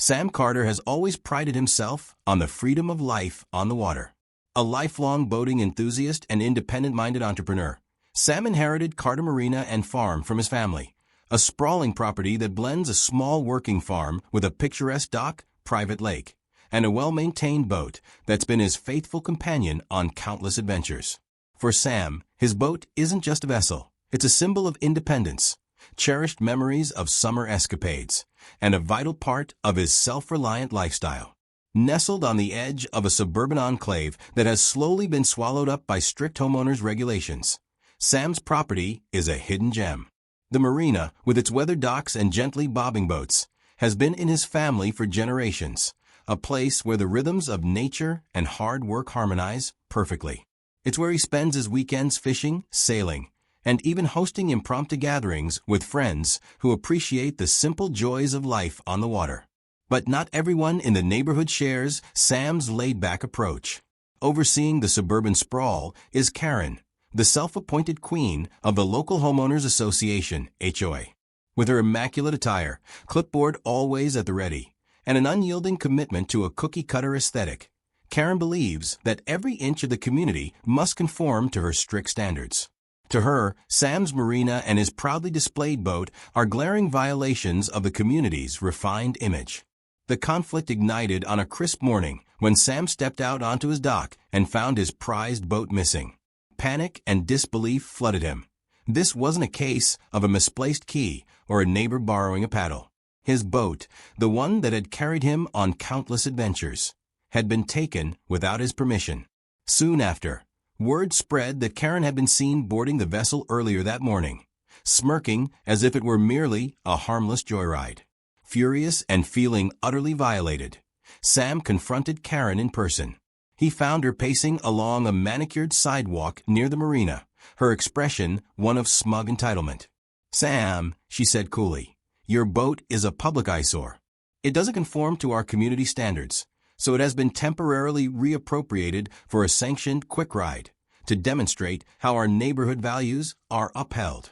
Sam Carter has always prided himself on the freedom of life on the water. A lifelong boating enthusiast and independent-minded entrepreneur, Sam inherited Carter Marina and Farm from his family, a sprawling property that blends a small working farm with a picturesque dock, private lake, and a well-maintained boat that's been his faithful companion on countless adventures. For Sam, his boat isn't just a vessel. It's a symbol of independence, cherished memories of summer escapades, and a vital part of his self-reliant lifestyle. Nestled on the edge of a suburban enclave that has slowly been swallowed up by strict homeowners' regulations, Sam's property is a hidden gem. The marina, with its weathered docks and gently bobbing boats, has been in his family for generations, a place where the rhythms of nature and hard work harmonize perfectly. It's where he spends his weekends fishing, sailing, and even hosting impromptu gatherings with friends who appreciate the simple joys of life on the water. But not everyone in the neighborhood shares Sam's laid-back approach. Overseeing the suburban sprawl is Kerren, the self-appointed queen of the local homeowners association, HOA. With her immaculate attire, clipboard always at the ready, and an unyielding commitment to a cookie-cutter aesthetic, Kerren believes that every inch of the community must conform to her strict standards. To her, Sam's marina and his proudly displayed boat are glaring violations of the community's refined image. The conflict ignited on a crisp morning when Sam stepped out onto his dock and found his prized boat missing. Panic and disbelief flooded him. This wasn't a case of a misplaced key or a neighbor borrowing a paddle. His boat, the one that had carried him on countless adventures, had been taken without his permission. Soon after, word spread that Kerren had been seen boarding the vessel earlier that morning, smirking as if it were merely a harmless joyride. Furious and feeling utterly violated, Sam confronted Kerren in person. He found her pacing along a manicured sidewalk near the marina, her expression one of smug entitlement. "Sam," she said coolly, "your boat is a public eyesore. It doesn't conform to our community standards, so it has been temporarily reappropriated for a sanctioned quick ride to demonstrate how our neighborhood values are upheld."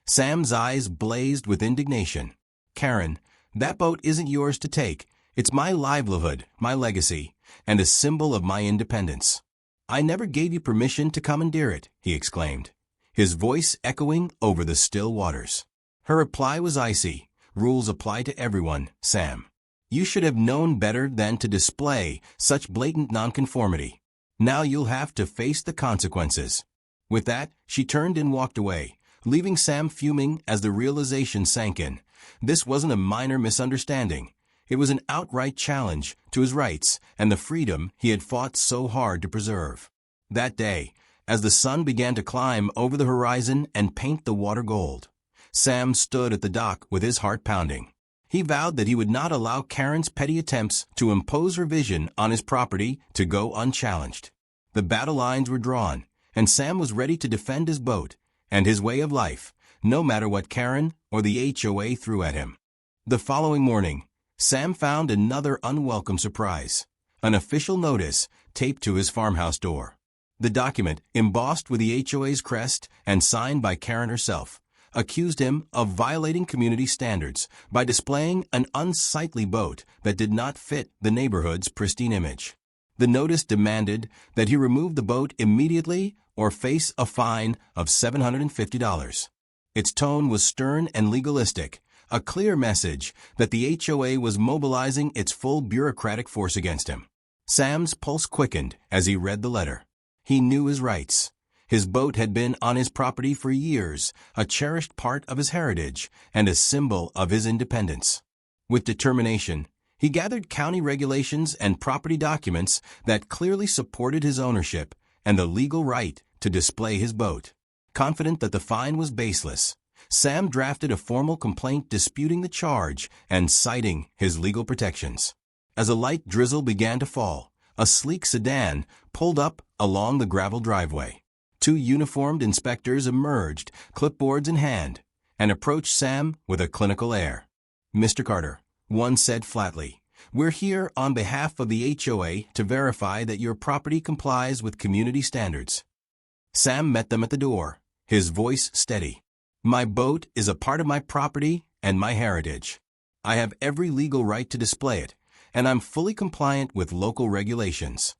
Sam's eyes blazed with indignation. "Kerren, that boat isn't yours to take. It's my livelihood, my legacy, and a symbol of my independence. I never gave you permission to commandeer it," he exclaimed, his voice echoing over the still waters. Her reply was icy. "Rules apply to everyone, Sam. You should have known better than to display such blatant nonconformity. Now you'll have to face the consequences." With that, she turned and walked away, leaving Sam fuming as the realization sank in. This wasn't a minor misunderstanding. It was an outright challenge to his rights and the freedom he had fought so hard to preserve. That day, as the sun began to climb over the horizon and paint the water gold, Sam stood at the dock with his heart pounding. He vowed that he would not allow Kerren's petty attempts to impose her vision on his property to go unchallenged. The battle lines were drawn, and Sam was ready to defend his boat and his way of life, no matter what Kerren or the HOA threw at him. The following morning, Sam found another unwelcome surprise: an official notice taped to his farmhouse door. The document, embossed with the HOA's crest and signed by Kerren herself, accused him of violating community standards by displaying an unsightly boat that did not fit the neighborhood's pristine image. The notice demanded that he remove the boat immediately or face a fine of $750. Its tone was stern and legalistic, a clear message that the HOA was mobilizing its full bureaucratic force against him. Sam's pulse quickened as he read the letter. He knew his rights. His boat had been on his property for years, a cherished part of his heritage and a symbol of his independence. With determination, he gathered county regulations and property documents that clearly supported his ownership and the legal right to display his boat. Confident that the fine was baseless, Sam drafted a formal complaint disputing the charge and citing his legal protections. As a light drizzle began to fall, a sleek sedan pulled up along the gravel driveway. Two uniformed inspectors emerged, clipboards in hand, and approached Sam with a clinical air. "Mr. Carter," one said flatly, "we're here on behalf of the HOA to verify that your property complies with community standards." Sam met them at the door, his voice steady. "My boat is a part of my property and my heritage. I have every legal right to display it, and I'm fully compliant with local regulations."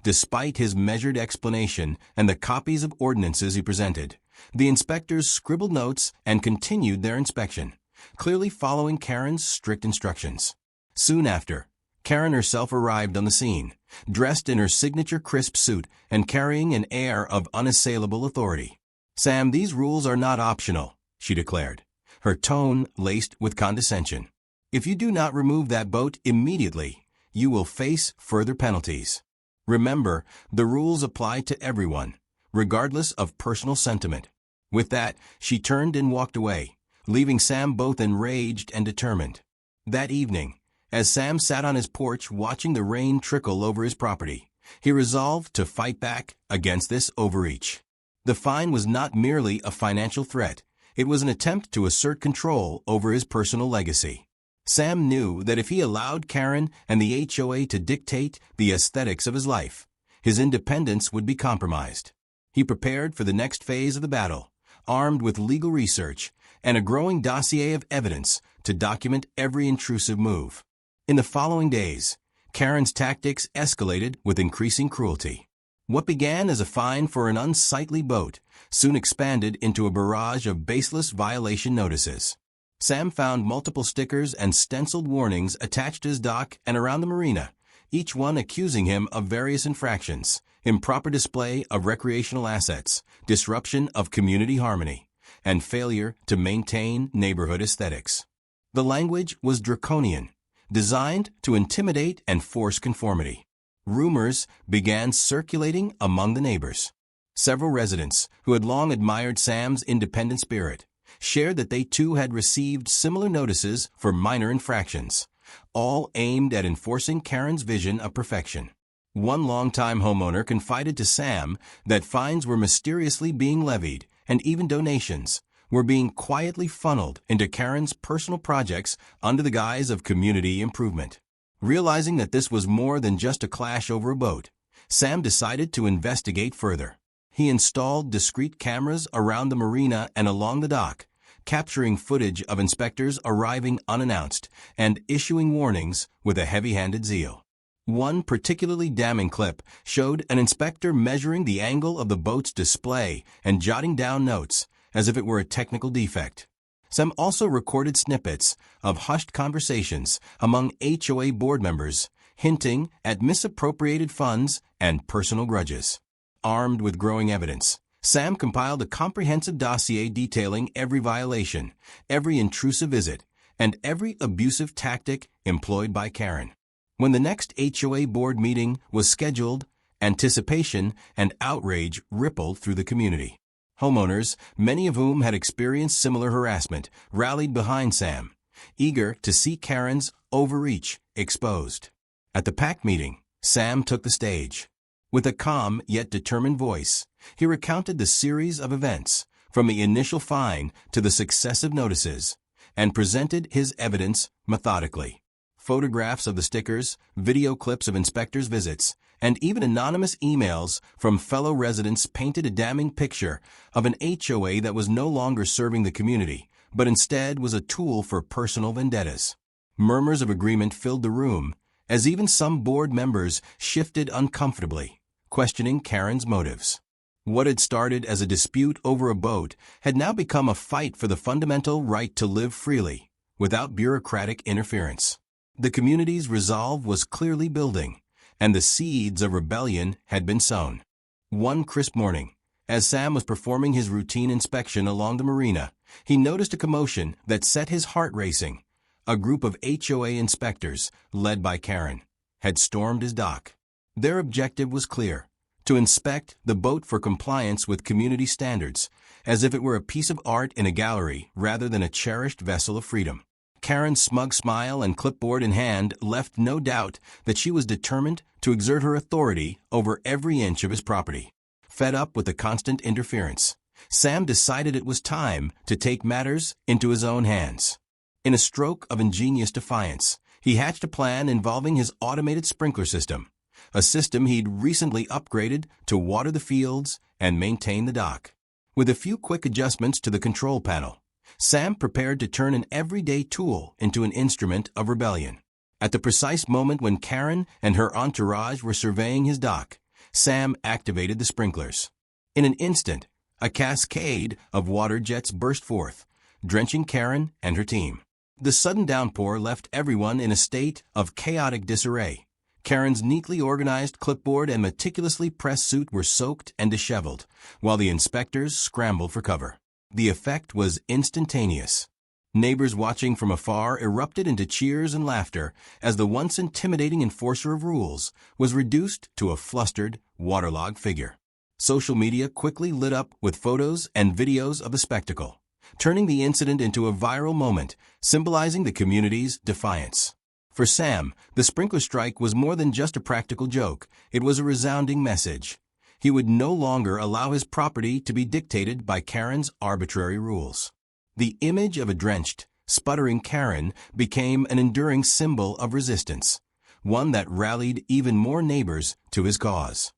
Despite his measured explanation and the copies of ordinances he presented, the inspectors scribbled notes and continued their inspection, clearly following Kerren's strict instructions. Soon after, Kerren herself arrived on the scene, dressed in her signature crisp suit and carrying an air of unassailable authority. "Sam, these rules are not optional," she declared, her tone laced with condescension. "If you do not remove that boat immediately, you will face further penalties. Remember, the rules apply to everyone, regardless of personal sentiment." With that, she turned and walked away, leaving Sam both enraged and determined. That evening, as Sam sat on his porch watching the rain trickle over his property, he resolved to fight back against this overreach. The fine was not merely a financial threat, it was an attempt to assert control over his personal legacy. Sam knew that if he allowed Kerren and the HOA to dictate the aesthetics of his life, his independence would be compromised. He prepared for the next phase of the battle, armed with legal research and a growing dossier of evidence to document every intrusive move. In the following days, Kerren's tactics escalated with increasing cruelty. What began as a fine for an unsightly boat soon expanded into a barrage of baseless violation notices. Sam found multiple stickers and stenciled warnings attached to his dock and around the marina, each one accusing him of various infractions: improper display of recreational assets, disruption of community harmony, and failure to maintain neighborhood aesthetics. The language was draconian, designed to intimidate and force conformity. Rumors began circulating among the neighbors. Several residents, who had long admired Sam's independent spirit, shared that they too had received similar notices for minor infractions, all aimed at enforcing Kerren's vision of perfection. One longtime homeowner confided to Sam that fines were mysteriously being levied and even donations were being quietly funneled into Kerren's personal projects under the guise of community improvement. Realizing that this was more than just a clash over a boat, Sam decided to investigate further. He installed discreet cameras around the marina and along the dock, capturing footage of inspectors arriving unannounced and issuing warnings with a heavy-handed zeal. One particularly damning clip showed an inspector measuring the angle of the boat's display and jotting down notes as if it were a technical defect. Sam also recorded snippets of hushed conversations among HOA board members, hinting at misappropriated funds and personal grudges. Armed with growing evidence, Sam compiled a comprehensive dossier detailing every violation, every intrusive visit, and every abusive tactic employed by Kerren. When the next HOA board meeting was scheduled, anticipation and outrage rippled through the community. Homeowners, many of whom had experienced similar harassment, rallied behind Sam, eager to see Kerren's overreach exposed. At the PAC meeting, Sam took the stage. With a calm yet determined voice, he recounted the series of events, from the initial fine to the successive notices, and presented his evidence methodically. Photographs of the stickers, video clips of inspectors' visits, and even anonymous emails from fellow residents painted a damning picture of an HOA that was no longer serving the community, but instead was a tool for personal vendettas. Murmurs of agreement filled the room, as even some board members shifted uncomfortably, questioning Kerren's motives. What had started as a dispute over a boat had now become a fight for the fundamental right to live freely, without bureaucratic interference. The community's resolve was clearly building, and the seeds of rebellion had been sown. One crisp morning, as Sam was performing his routine inspection along the marina, he noticed a commotion that set his heart racing. A group of HOA inspectors, led by Kerren, had stormed his dock. Their objective was clear: to inspect the boat for compliance with community standards, as if it were a piece of art in a gallery rather than a cherished vessel of freedom. Kerren's smug smile and clipboard in hand left no doubt that she was determined to exert her authority over every inch of his property. Fed up with the constant interference, Sam decided it was time to take matters into his own hands. In a stroke of ingenious defiance, he hatched a plan involving his automated sprinkler system, a system he'd recently upgraded to water the fields and maintain the dock. With a few quick adjustments to the control panel, Sam prepared to turn an everyday tool into an instrument of rebellion. At the precise moment when Kerren and her entourage were surveying his dock, Sam activated the sprinklers. In an instant, a cascade of water jets burst forth, drenching Kerren and her team. The sudden downpour left everyone in a state of chaotic disarray. Kerren's neatly organized clipboard and meticulously pressed suit were soaked and disheveled, while the inspectors scrambled for cover. The effect was instantaneous. Neighbors watching from afar erupted into cheers and laughter as the once intimidating enforcer of rules was reduced to a flustered, waterlogged figure. Social media quickly lit up with photos and videos of the spectacle, turning the incident into a viral moment, symbolizing the community's defiance. For Sam, the sprinkler strike was more than just a practical joke. It was a resounding message. He would no longer allow his property to be dictated by Kerren's arbitrary rules. The image of a drenched, sputtering Kerren became an enduring symbol of resistance, one that rallied even more neighbors to his cause.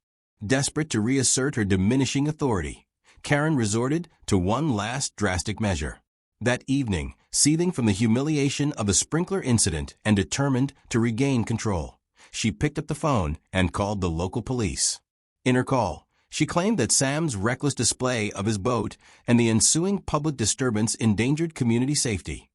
Desperate to reassert her diminishing authority, Kerren resorted to one last drastic measure. That evening, seething from the humiliation of the sprinkler incident and determined to regain control, she picked up the phone and called the local police. In her call, she claimed that Sam's reckless display of his boat and the ensuing public disturbance endangered community safety,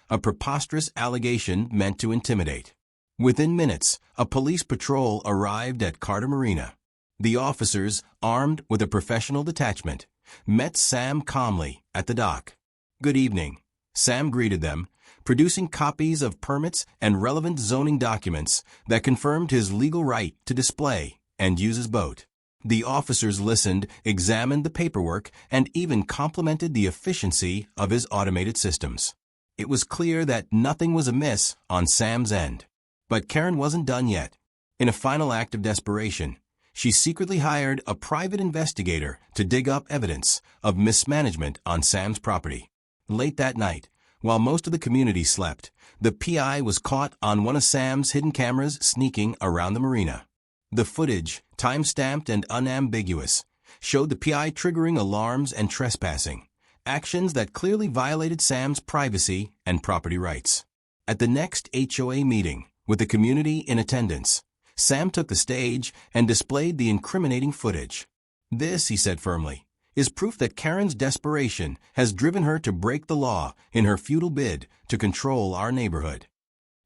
a preposterous allegation meant to intimidate. Within minutes, a police patrol arrived at Carter Marina. The officers, armed with a professional detachment, met Sam calmly at the dock. "Good evening," Sam greeted them, producing copies of permits and relevant zoning documents that confirmed his legal right to display and use his boat. The officers listened, examined the paperwork, and even complimented the efficiency of his automated systems. It was clear that nothing was amiss on Sam's end. But Kerren wasn't done yet. In a final act of desperation, she secretly hired a private investigator to dig up evidence of mismanagement on Sam's property. Late that night, while most of the community slept, the PI was caught on one of Sam's hidden cameras sneaking around the marina. The footage, time-stamped and unambiguous, showed the PI triggering alarms and trespassing, actions that clearly violated Sam's privacy and property rights. At the next HOA meeting, with the community in attendance, Sam took the stage and displayed the incriminating footage. "This," he said firmly, "is proof that Kerren's desperation has driven her to break the law in her futile bid to control our neighborhood."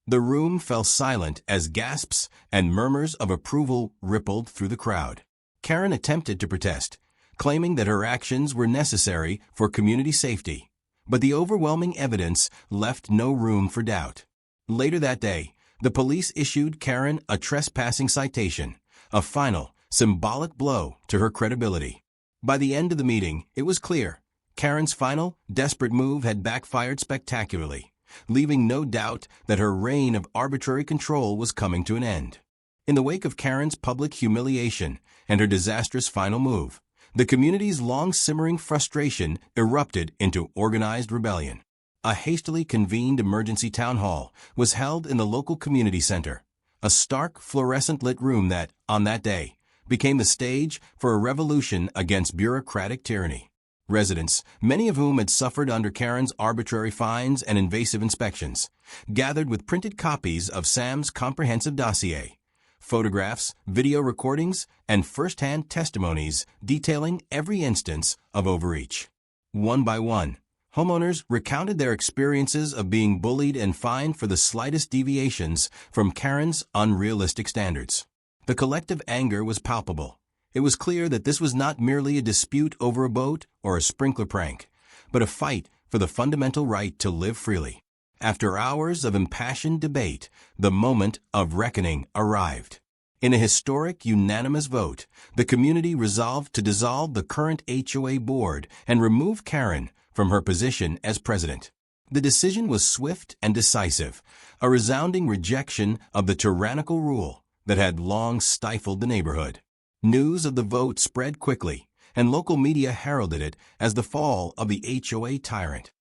The room fell silent as gasps and murmurs of approval rippled through the crowd. Kerren attempted to protest, claiming that her actions were necessary for community safety, but the overwhelming evidence left no room for doubt. Later that day, the police issued Kerren a trespassing citation, a final, symbolic blow to her credibility. By the end of the meeting, it was clear Kerren's final, desperate move had backfired spectacularly, leaving no doubt that her reign of arbitrary control was coming to an end. In the wake of Kerren's public humiliation and her disastrous final move, the community's long-simmering frustration erupted into organized rebellion. A hastily convened emergency town hall was held in the local community center, a stark, fluorescent-lit room that, on that day, became the stage for a revolution against bureaucratic tyranny. Residents, many of whom had suffered under Kerren's arbitrary fines and invasive inspections, gathered with printed copies of Sam's comprehensive dossier, photographs, video recordings, and first-hand testimonies detailing every instance of overreach. One by one, homeowners recounted their experiences of being bullied and fined for the slightest deviations from Kerren's unrealistic standards. The collective anger was palpable. It was clear that this was not merely a dispute over a boat or a sprinkler prank, but a fight for the fundamental right to live freely. After hours of impassioned debate, the moment of reckoning arrived. In a historic, unanimous vote, the community resolved to dissolve the current HOA board and remove Kerren from her position as president. The decision was swift and decisive, a resounding rejection of the tyrannical rule that had long stifled the neighborhood. News of the vote spread quickly, and local media heralded it as the fall of the HOA tyrant.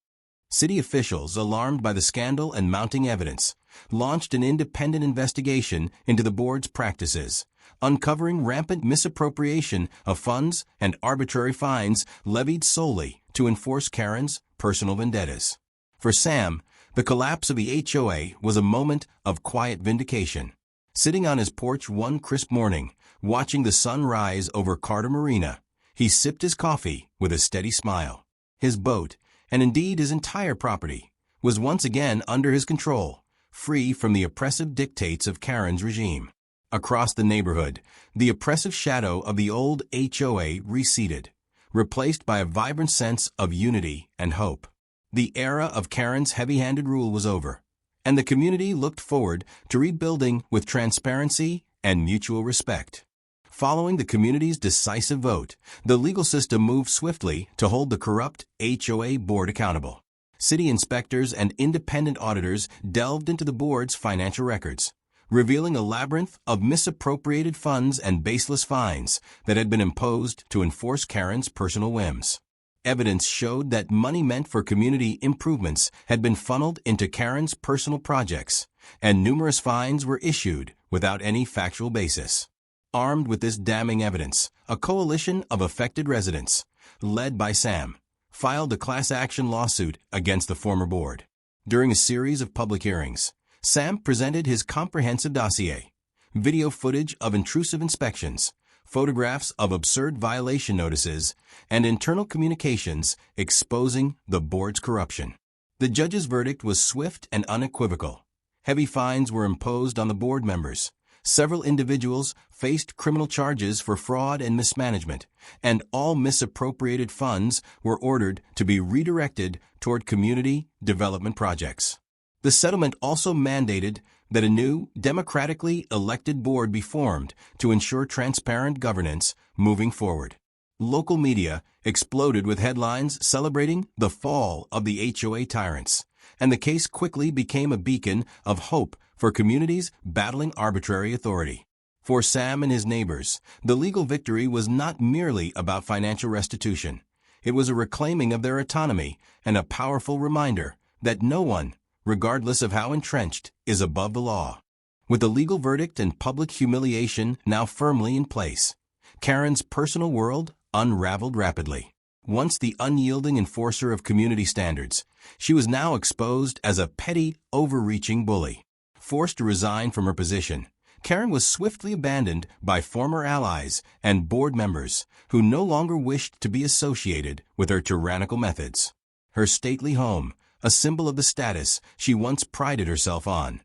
City officials, alarmed by the scandal and mounting evidence, launched an independent investigation into the board's practices, uncovering rampant misappropriation of funds and arbitrary fines levied solely to enforce Kerren's personal vendettas. For Sam, the collapse of the HOA was a moment of quiet vindication. Sitting on his porch one crisp morning, watching the sun rise over Carter Marina, he sipped his coffee with a steady smile. His boat, and indeed his entire property, was once again under his control, free from the oppressive dictates of Kerren's regime. Across the neighborhood, the oppressive shadow of the old HOA receded, replaced by a vibrant sense of unity and hope. The era of Kerren's heavy-handed rule was over, and the community looked forward to rebuilding with transparency and mutual respect. Following the community's decisive vote, the legal system moved swiftly to hold the corrupt HOA board accountable. City inspectors and independent auditors delved into the board's financial records, revealing a labyrinth of misappropriated funds and baseless fines that had been imposed to enforce Kerren's personal whims. Evidence showed that money meant for community improvements had been funneled into Kerren's personal projects, and numerous fines were issued without any factual basis. Armed with this damning evidence, a coalition of affected residents, led by Sam, filed a class action lawsuit against the former board. During a series of public hearings, Sam presented his comprehensive dossier: video footage of intrusive inspections, photographs of absurd violation notices, and internal communications exposing the board's corruption. The judge's verdict was swift and unequivocal. Heavy fines were imposed on the board members. Several individuals faced criminal charges for fraud and mismanagement, and all misappropriated funds were ordered to be redirected toward community development projects. The settlement also mandated that a new, democratically elected board be formed to ensure transparent governance moving forward. Local media exploded with headlines celebrating the fall of the HOA tyrants, and the case quickly became a beacon of hope for communities battling arbitrary authority. For Sam and his neighbors, the legal victory was not merely about financial restitution. It was a reclaiming of their autonomy and a powerful reminder that no one, regardless of how entrenched, is above the law. With the legal verdict and public humiliation now firmly in place, Kerren's personal world unraveled rapidly. Once the unyielding enforcer of community standards, she was now exposed as a petty, overreaching bully. Forced to resign from her position, Kerren was swiftly abandoned by former allies and board members who no longer wished to be associated with her tyrannical methods. Her stately home, a symbol of the status she once prided herself on,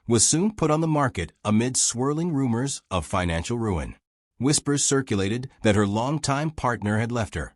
was soon put on the market amid swirling rumors of financial ruin. Whispers circulated that her longtime partner had left her,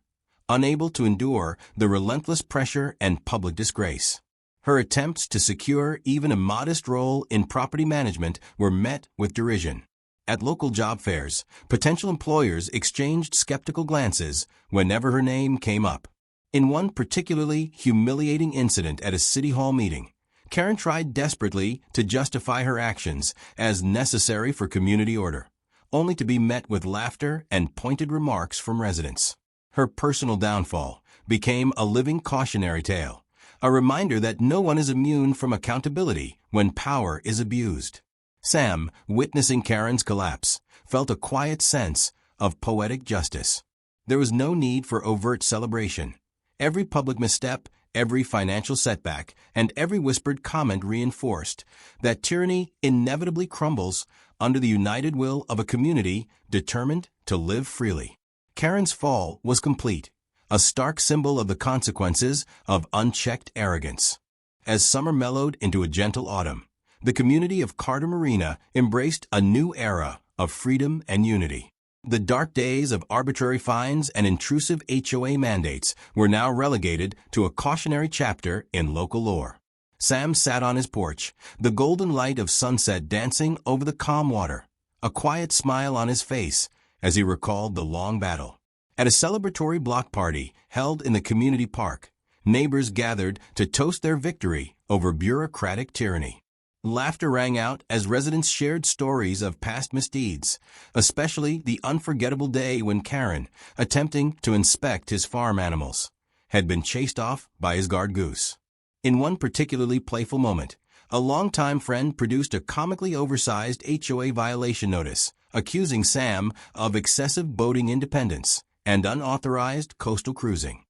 unable to endure the relentless pressure and public disgrace. Her attempts to secure even a modest role in property management were met with derision. At local job fairs, potential employers exchanged skeptical glances whenever her name came up. In one particularly humiliating incident at a city hall meeting, Kerren tried desperately to justify her actions as necessary for community order, only to be met with laughter and pointed remarks from residents. Her personal downfall became a living cautionary tale, a reminder that no one is immune from accountability when power is abused. Sam, witnessing Kerren's collapse, felt a quiet sense of poetic justice. There was no need for overt celebration. Every public misstep, every financial setback, and every whispered comment reinforced that tyranny inevitably crumbles under the united will of a community determined to live freely. Kerren's fall was complete, a stark symbol of the consequences of unchecked arrogance. As summer mellowed into a gentle autumn, the community of Carter Marina embraced a new era of freedom and unity. The dark days of arbitrary fines and intrusive HOA mandates were now relegated to a cautionary chapter in local lore. Sam sat on his porch, the golden light of sunset dancing over the calm water, a quiet smile on his face as he recalled the long battle. At a celebratory block party held in the community park, neighbors gathered to toast their victory over bureaucratic tyranny. Laughter rang out as residents shared stories of past misdeeds, especially the unforgettable day when Kerren, attempting to inspect his farm animals, had been chased off by his guard goose. In one particularly playful moment, a longtime friend produced a comically oversized HOA violation notice, accusing Sam of excessive boating independence and unauthorized coastal cruising.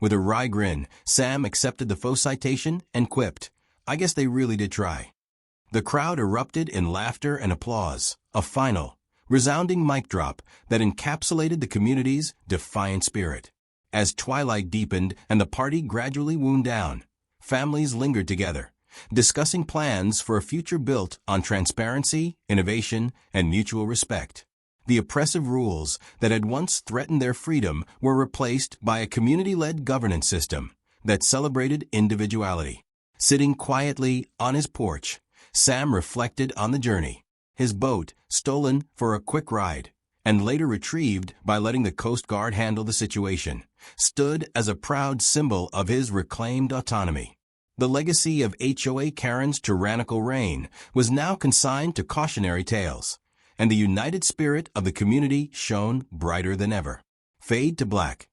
With a wry grin, Sam accepted the faux citation and quipped, "I guess they really did try." The crowd erupted in laughter and applause, a final, resounding mic drop that encapsulated the community's defiant spirit. As twilight deepened and the party gradually wound down, families lingered together, discussing plans for a future built on transparency, innovation, and mutual respect. The oppressive rules that had once threatened their freedom were replaced by a community-led governance system that celebrated individuality. Sitting quietly on his porch, Sam reflected on the journey. His boat, stolen for a quick ride, and later retrieved by letting the Coast Guard handle the situation, stood as a proud symbol of his reclaimed autonomy. The legacy of HOA Kerren's tyrannical reign was now consigned to cautionary tales, and the united spirit of the community shone brighter than ever. Fade to black.